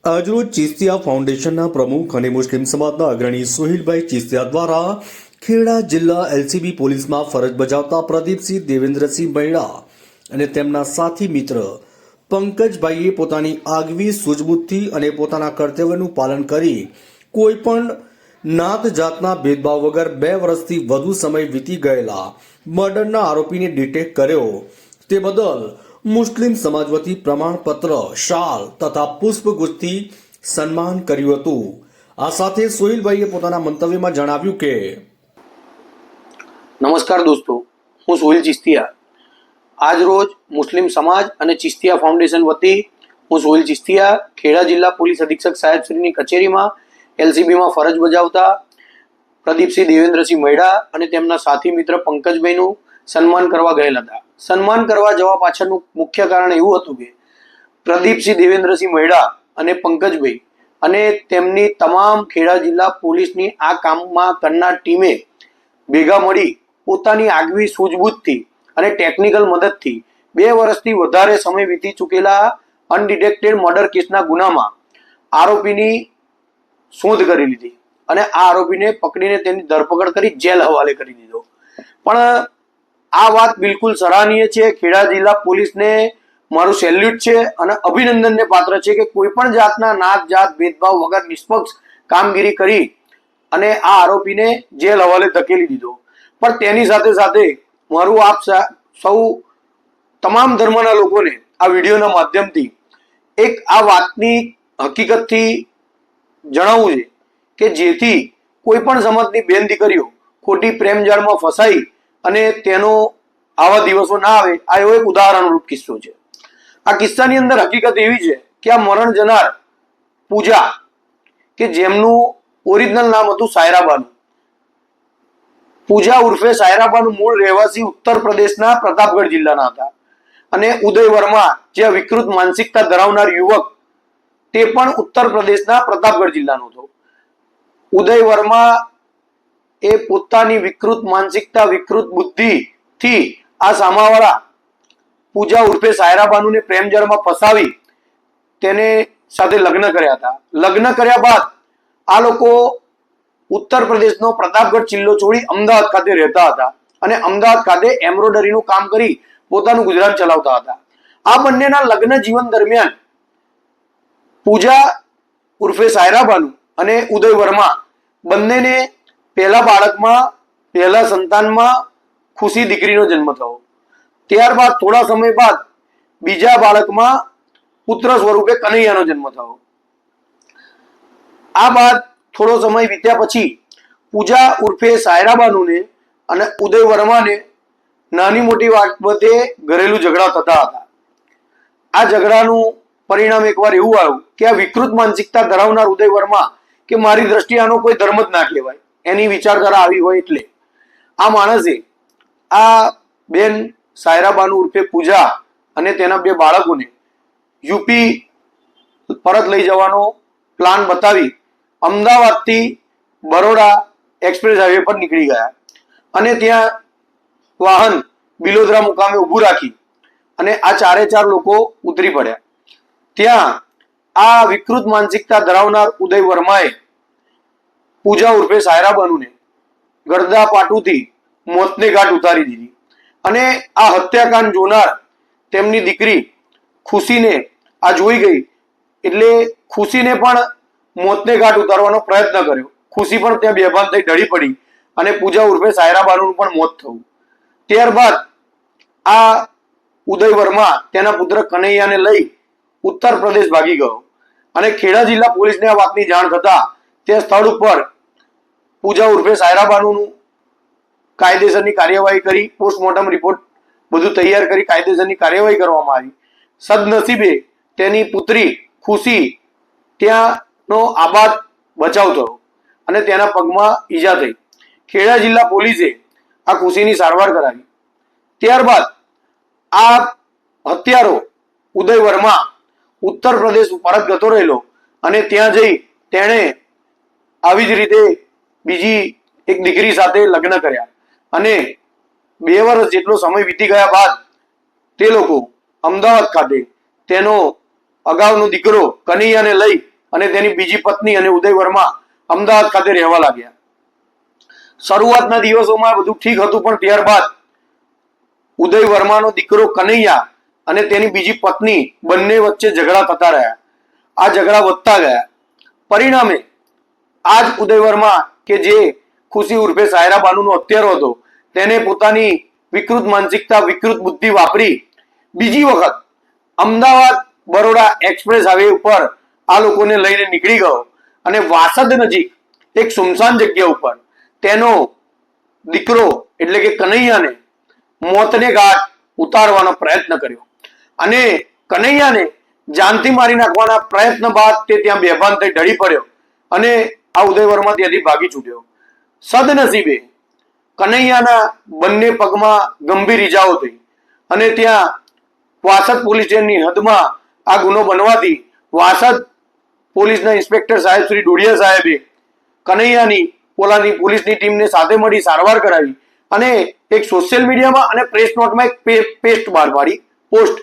આજરોજ ચિસ્તિયા ફાઉન્ડેશનના પ્રમુખ અને મુસ્લિમ સમાજના અગ્રણી સોહિલભાઈ ચિસ્તિયા દ્વારા ખેડા જિલ્લા એલસીબી પોલીસમાં ફરજ બજાવતા પ્રદીપસિંહ દેવેન્દ્રસિંહ મૈડા અને તેમના સાથી મિત્ર પંકજભાઈએ પોતાની આગવી સૂઝબૂછથી અને પોતાના કર્તવ્યનું પાલન કરી કોઈપણ નાત જાતના ભેદભાવ વગર 2 વર્ષથી વધુ સમય વીતી ગયેલા મર્ડરના આરોપીને ડિટેક્ટ કર્યો. તે બદલ મુસ્લિમ સમાજ વતી પ્રમાણપત્ર, શાલ તથા પુષ્પગુચ્છથી સન્માન કર્યું હતું. આ સાથે સોહિલભાઈએ પોતાના મંતવ્યમાં જણાવ્યું કે નમસ્કાર દોસ્તો, હું સોહિલ ચિસ્તિયા. આજ રોજ મુસ્લિમ સમાજ અને ચિસ્તિયા ફાઉન્ડેશન વતી હું સોહિલ ચિસ્તિયા ખેડા જિલ્લા પોલીસ અધિક્ષક સાહેબશ્રીની કચેરીમાં એલસીબીમાં ફરજ બજાવતા પ્રદીપસિંહ દેવેન્દ્રસિંહ મૈડા અને તેમના સાથી મિત્ર પંકજભાઈનું સન્માન કરવા ગયેલ હતા. સન્માન કરવા જવા પાછળનું મુખ્ય કારણ એવું હતું કે પ્રદીપસિંહ દેવેન્દ્રસિંહ મૈડા અને પંકજભાઈ અને તેમની તમામ ખેડા જિલ્લા પોલીસની આ કામમાં કરનાર ટીમે ભેગા મળી પોતાની આગવી સૂઝબૂછથી અને ટેકનિકલ મદદથી 2 વર્ષથી વધારે સમય વીતી ચૂકેલા અનડિટેક્ટેડ મર્ડર કેસના ગુનામાં આરોપીની શોધ કરી લીધી અને આ આરોપીને પકડીને તેની ધરપકડ કરી જેલ હવાલે કરી દીધો. પણ આ વાત બિલકુલ સરાહનીય છે. ખેડા જિલ્લા પોલીસને મારું સેલ્યુટ છે અને અભિનંદનને પાત્ર છે કે કોઈ પણ જાતના નાત જાત ભેદભાવ વગર નિષ્પક્ષ કામગીરી કરી અને આ આરોપીને જેલ હવાલે ધકેલી દીધો. પણ તેની સાથે સાથે મારું આપ સૌ તમામ ધર્મના લોકોને આ વિડીયોના માધ્યમથી એક આ વાતની હકીકતથી જણાવવું છે કે જેથી કોઈ પણ સમાજની બેન દીકરીઓ ખોટી પ્રેમજાળમાં ફસાઈ અને તેનો આવા દિવસો ના આવે. આ એવો એક ઉદાહરણરૂપ કિસ્સો છે. આ કિસ્સાની અંદર હકીકત એવી છે કે આ મરણ જનાર પૂજા કે જેમનું ઓરિજિનલ નામ હતું સાયરાબાનુ. પૂજા ઉર્ફે સાયરાબાનુ મૂળ રહેવાસી ઉત્તર પ્રદેશના પ્રતાપગઢ જિલ્લાના હતા અને ઉદય વર્મા જે વિકૃત માનસિકતા ધરાવનાર યુવક તે પણ ઉત્તર પ્રદેશના પ્રતાપગઢ જિલ્લાનો હતો. ઉદય વર્મા એ પોતાની વિકૃત માનસિકતા, વિકૃત બુદ્ધિથી આ સામાવાળા પૂજા ઉર્ફે સાયરાબાનુને પ્રેમજાળમાં ફસાવી તેને સાથે લગ્ન કર્યા હતા. લગ્ન કર્યા બાદ આ લોકો ઉત્તર પ્રદેશનો પ્રતાપગઢ જિલ્લો છોડી અમદાવાદ ખાતે રહેતા હતા અને અમદાવાદ ખાતે એમ્બ્રોઇડરીનું કામ કરી પોતાનું ગુજરાન ચલાવતા હતા. આ બંનેના લગ્ન જીવન દરમિયાન પૂજા ઉર્ફે સાયરાબાનુ અને ઉદય વર્મા બંનેને પહેલા સંતાનમાં ખુશી દીકરીનો જન્મ થયો. ત્યારબાદ થોડા સમય બાદ બીજા બાળકમાં પુત્ર સ્વરૂપે કનૈયાનો જન્મ થયો. આ બાદ થોડો સમય વીત્યા પછી પૂજા ઉર્ફે સાયરાબાનુને અને ઉદય વર્માને નાની મોટી બાબતે ઘરેલું ઝઘડા થતા હતા. આ ઝઘડાનું પરિણામ એકવાર એવું આવ્યું કે આ વિકૃત માનસિકતા ધરાવનાર ઉદય વર્મા કે મારી દ્રષ્ટિએ આનો કોઈ ધર્મ જ ના કહેવાય, એની વિચારધારા આવી હોય એટલે આ માણસે આ બેન સાયરાબાનુ ઉર્ફે પૂજા અને તેના 2 બાળકોને યુપી પરત લઈ જવાનો પ્લાન બતાવી અમદાવાદથી બરોડા એક્સપ્રેસ હાઈવે પર નીકળી ગયા અને ત્યાં વાહન બિલોદરા મુકામે ઊભું રાખી અને આ 4 લોકો ઉતરી પડ્યા. ત્યાં આ વિકૃત માનસિકતા ધરાવનાર ઉદય વર્માએ પૂજા ઉર્ફે સાયરાબાનુને ગરદા પાટુથી મોતને ઘાટ ઉતારી દીધી અને આ હત્યાકાંડ જોનાર તેમની દીકરી ખુશીને આ જોઈ ગઈ એટલે ખુશીને પણ મોતને ઘાટ ઉતારવાનો પ્રયત્ન કર્યો. ખુશી પણ ત્યાં બેભાન થઈ ઢળી પડી અને પૂજા ઉર્ફે સાયરાબાનુનું પણ મોત થયું. ત્યારબાદ આ ઉદય વર્મા તેના પુત્ર કનૈયાને લઈ ઉત્તર પ્રદેશ ભાગી ગયો અને ખેડા જિલ્લા પોલીસને આ વાતની જાણ થતા તે સ્થળ ઉપર પૂજા ઉર્ફે સાયરાબાનુનું કાયદેસરની કાર્યવાહી કરી, પોસ્ટમોર્ટમ રિપોર્ટ બધું તૈયાર કરી કાયદેસરની કાર્યવાહી કરવામાં આવી. સદનસીબે તેની પુત્રી ખુશી ત્યાંનો આબાદ બચાવ થયો અને તેના પગમાં ઈજા થઈ. ખેડા જિલ્લા પોલીસે આ ખુશીની સારવાર કરાવી. ત્યારબાદ આ હત્યારો ઉદય વર્મા ઉત્તર પ્રદેશ પરત જતો રહેલો અને ત્યાં જઈ તેણે આવી જ રીતે બીજી એક દીકરી સાથે લગ્ન કર્યા અને 2 વર્ષ જેટલો સમય વીતી ગયા બાદ તે લોકો અમદાવાદ ખાતે તેનો અગાઉનો દીકરો કનૈયાને લઈ અને તેની બીજી પત્ની અને ઉદય વર્મા અમદાવાદ ખાતે રહેવા લાગ્યા. શરૂઆતના દિવસોમાં બધું ઠીક હતું, પણ ત્યારબાદ ઉદય વર્માનો દીકરો કનૈયા અને તેની બીજી પત્ની બંને વચ્ચે ઝઘડા થતા રહ્યા. આ ઝઘડા વધતા ગયા. પરિણામે આજ ઉદય વર્મા કે જે ખુશી ઉર્ફે સાયરા બાનુનો હત્યારો હતો, તેને પોતાની વિકૃત માનસિકતા, વિકૃત બુદ્ધિ વાપરી બીજી વખત અમદાવાદ બરોડા એક્સપ્રેસ હાઈવે ઉપર આ લોકોને લઈને નીકળી ગયો અને વાસદ નજીક એક સુમસાન જગ્યા ઉપર તેનો દીકરો એટલે કે કનૈયાને મોતને ઘાટ ઉતારવાનો પ્રયત્ન કર્યો અને કનૈયાને જાનથી મારી નાખવાના પ્રયત્ન બાદ તે ત્યાં બેભાન થઈ ઢળી પડ્યો અને આ ઉદય વર્મા ત્યાંથી ભાગી છૂટ્યો. સદનસીબે કનૈયાના બંને પગમાં ગંભીર ઈજાઓ થઈ અને ત્યાં વાસદ પોલીસ સ્ટેશનની હદમાં આ ગુનો બનવાથી વાસદ પોલીસના ઇન્સ્પેક્ટર સાહેબ શ્રી ડોડિયા સાહેબે કનૈયાની પોલીસની ટીમને સાથે મળી સારવાર કરાવી અને એક સોશિયલ મીડિયામાં અને પ્રેસ નોટમાં એક પેસ્ટ બહાર પાડી પોસ્ટ,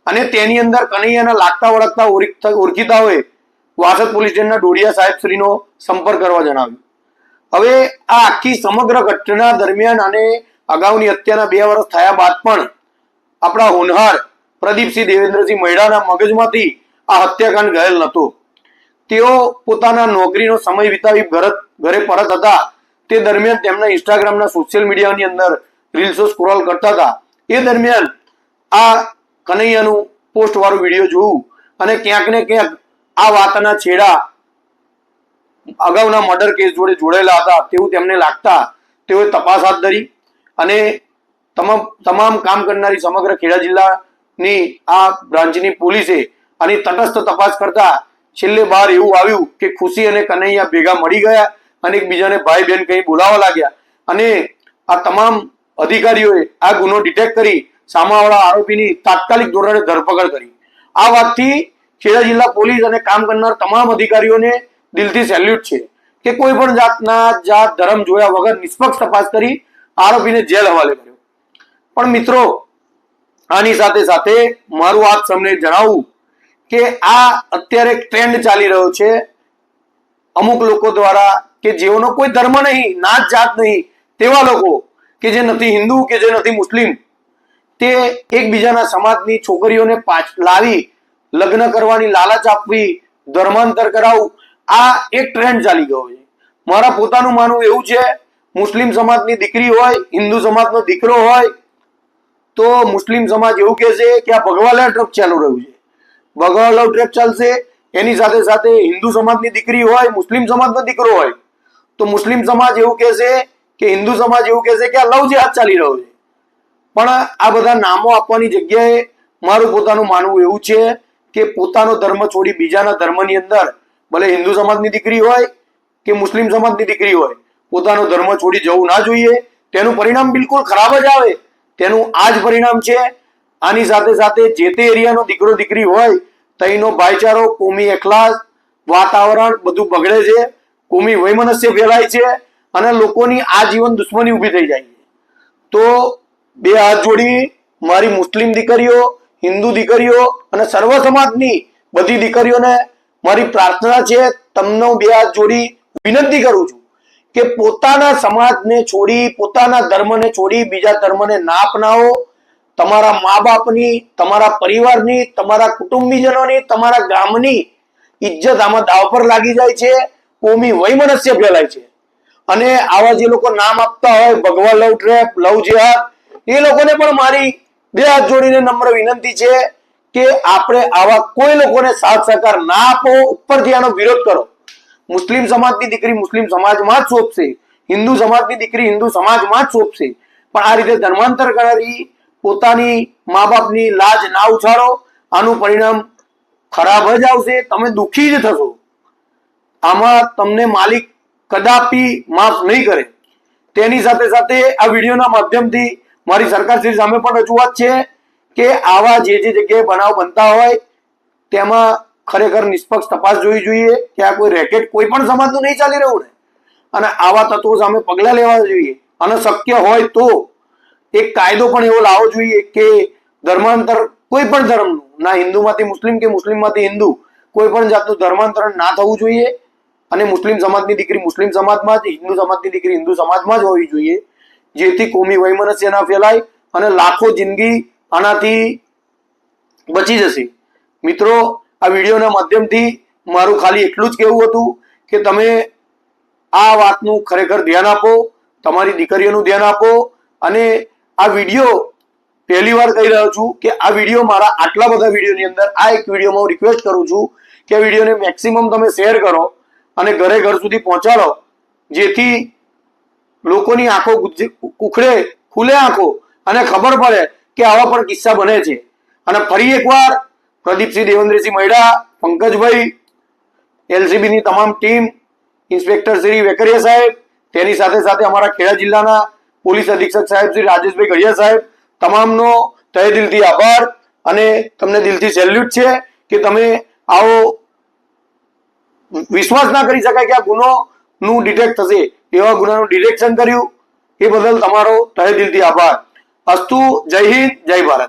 અને તેની અંદર કનૈયાના લાગતા વળગતા ઓળખીતાઓએ વાસદ પોલીસ સ્ટેશનના ડોડિયા સાહેબ શ્રીનો સંપર્ક કરવા જણાવ્યું. હવે આ આખી સમગ્ર ઘટના દરમિયાન અને અગાઉની હત્યાના 2 વર્ષ થયા બાદ પણ આપણા હોનહાર પ્રદીપસિંહ દેવેન્દ્રસિંહ મૈડાના મગજમાંથી આ હત્યાકાંડ ગયેલ નહોતો. તેઓ પોતાના નોકરીનો સમય વિતાવી ઘરે પરત હતા. તે દરમિયાન તેમના ઇન્સ્ટાગ્રામના સોશિયલ મીડિયાની અંદર રીલ્સો સ્ક્રોલ કરતા હતા. એ દરમિયાન આ કનૈયાનું પોસ્ટ વાળું વિડીયો જોયું અને ક્યાંક ને ક્યાંક આ વાતના છેડા અગાઉના મર્ડર કેસ જોડે જોડાયેલા હતા તેવું તેમને લાગતા તેઓએ તપાસ હાથ ધરી અને તમામ કામ કરનારી સમગ્ર ખેડા જિલ્લાની આ બ્રાન્ચની પોલીસે આની તટસ્થ તપાસ કરતા છેલ્લે બહાર એવું આવ્યું કે ખુશી અને કનૈયા ભેગા મળી ગયા અને એકબીજાને ભાઈ બહેન કહી બોલાવવા લાગ્યા અને આ તમામ અધિકારીઓએ આ ગુનો ડિટેક્ટ કરી સામાવાળા આરોપીની તાત્કાલિક ધોરણે ધરપકડ કરી. આ વાતથી ખેડા જિલ્લા પોલીસ અને કામ કરનાર તમામ અધિકારીઓને દિલથી સેલ્યુટ છે કે કોઈ પણ જાતના જાત ધર્મ જોયા વગર નિષ્પક્ષ તપાસ કરી આરોપીને જેલ હવાલે કર્યો. પણ મિત્રો, આની સાથે સાથે મારું આપ સૌને જણાવવું કે આ અત્યારે ટ્રેન્ડ ચાલી રહ્યો છે અમુક લોકો દ્વારા કે જેઓનો કોઈ ધર્મ નહીં, નાત જાત નહીં, તેવા લોકો કે જે નથી હિન્દુ કે જે નથી મુસ્લિમ, તે એકબીજાના સમાજની છોકરીઓને લાવી લગ્ન કરવાની લાલચ આપવી, ધર્માંતર કરાવવું, આ એક ટ્રેન્ડ ચાલી ગયો છે. મારા પોતાનું માનવું એવું છે, મુસ્લિમ સમાજની દીકરી હોય, હિન્દુ સમાજનો દીકરો હોય તો મુસ્લિમ સમાજ એવું કહે છે કે આ ભગવાલા ટ્રક ચાલુ રહ્યું છે, ભગવાલા ટ્રક ચાલશે. એની સાથે સાથે હિન્દુ સમાજની દીકરી હોય, મુસ્લિમ સમાજનો દીકરો હોય તો મુસ્લિમ સમાજ એવું કહે છે કે હિન્દુ સમાજ એવું કહે છે કે આ લવ જેહાદ ચાલી રહ્યો છે. પણ આ બધા નામો આપવાની જગ્યાએ મારું પોતાનું માનવું એવું છે કે પોતાનો ધર્મ છોડી બીજાના ધર્મની અંદર, ભલે હિન્દુ સમાજની દીકરી હોય કે મુસ્લિમ સમાજની દીકરી હોય, પોતાનો ધર્મ છોડી જવું ના જોઈએ. તેનું પરિણામ બિલકુલ ખરાબ જ આવે. તેનું આ જ પરિણામ છે. આની સાથે સાથે જે તે એરિયાનો દીકરો દીકરી હોય તઈનો ભાઈચારો, કોમી એખલાસ, વાતાવરણ બધું બગડે છે, કોમી વૈમનસ્ય ફેલાય છે અને લોકોની આજીવન દુશ્મની ઊભી થઈ જાય છે. તો 2 હાથ જોડી મારી મુસ્લિમ દીકરીઓ, હિન્દુ દીકરીઓ અને સર્વ સમાજની બધી દીકરીઓને મારી પ્રાર્થના છે, તમને 2 હાથ જોડી વિનંતી કરું છું કે પોતાના સમાજને છોડી, પોતાના ધર્મને છોડી બીજા ધર્મને ના અપનાવો. તમારા મા બાપની, તમારા પરિવારની, તમારા કુટુંબીજનોની, તમારા ગામની ઇજ્જત આમાં દાવ પર લાગી જાય છે. કોમી વૈમનસ્ય ફેલાય છે અને આવા જે લોકો નામ આપતા હોય ભગવા લવ ટ્રેપ, લવ જેહાદ, એ લોકોને પણ મારી 2 હાથ જોડીને નમ્ર વિનંતી છે કે આપણે આવા કોઈ લોકોને સાથ સહકાર ના આપો, ઉપરથી આનો વિરોધ કરો. મુસ્લિમ સમાજની દીકરી મુસ્લિમ સમાજમાં જ શોભશે, હિન્દુ સમાજની દીકરી હિન્દુ સમાજમાં જ શોભશે. પણ આ રીતે ધર્માંતર કરી પોતાની મા બાપની લાજ ના ઉછાળો. આનું પરિણામ ખરાબ જ આવશે. તમે દુઃખી જ થશો. આમાં તમને માલિક કદાપી માફ નહીં કરે. તેની સાથે સાથે આ વિડીયોના માધ્યમથી મારી સરકારશ્રી સામે પણ રજૂઆત છે કે આવા જે જગ્યાએ બનાવ બનતા હોય તેમાં ખરેખર નિષ્પક્ષ તપાસ જોવી જોઈએ કે આ કોઈ રેકેટ કોઈ પણ સમાજનું નહીં ચાલી રહ્યું ને, અને આવા તત્વો સામે પગલાં લેવા જોઈએ. અને શક્ય હોય તો એક કાયદો પણ એવો લાવવો જોઈએ કે ધર્માંતર કોઈ પણ ધર્મનું, ના હિન્દુમાંથી મુસ્લિમ કે મુસ્લિમમાંથી હિન્દુ, કોઈ પણ જાતનું ધર્માંતરણ ના થવું જોઈએ અને મુસ્લિમ સમાજની દીકરી મુસ્લિમ સમાજમાં જ, હિન્દુ સમાજની દીકરી હિન્દુ સમાજમાં જ હોવી જોઈએ, જેથી કોમી વૈમનસ્ય ના ફેલાય અને લાખો જિંદગી આનાથી બચી જશે. મિત્રો, આ વિડીયોના માધ્યમથી મારું ખાલી એટલું જ કહેવું હતું કે તમે આ વાતનું ખરેખર ધ્યાન આપો, તમારી દીકરીઓનું ધ્યાન આપો. અને આ વિડીયો પહેલી વાર કહી રહ્યો છું કે આ વિડીયો મારા આટલા બધા વિડીયોની અંદર આ એક વિડીયોમાં હું રિક્વેસ્ટ કરું છું કે આ વિડીયોને મેક્સિમમ તમે શેર કરો અને ઘરે ઘર સુધી પહોંચાડો, જેથી લોકોની આંખો ઉખડે, ખુલે આંખો અને ખબર પડે કે આવા પણ કિસ્સા બને છે. અને ફરી એકવાર પ્રદીપસિંહ દેવેન્દ્રસિંહ મૈડા, પંકજભાઈ, એલસીબીની તમામ ટીમ, ઇન્સ્પેક્ટર શ્રી વેકરિયા સાહેબ, તેની સાથે સાથે અમારા ખેડા જિલ્લાના પોલીસ અધિક્ષક સાહેબ શ્રી રાજેશભાઈ ગઢિયા સાહેબ, તમામનો તહે દિલથી આભાર અને તમને દિલથી સેલ્યુટ છે કે તમે આવો વિશ્વાસ ના કરી શકાય કે આ ગુનોનું ડિટેક્ટ થશે એવા ગુનાનું ડિટેક્શન કર્યું, એ બદલ તમારો તહે દિલથી આભાર. અસ્તુ. જય હિન્દ, જય ભારત.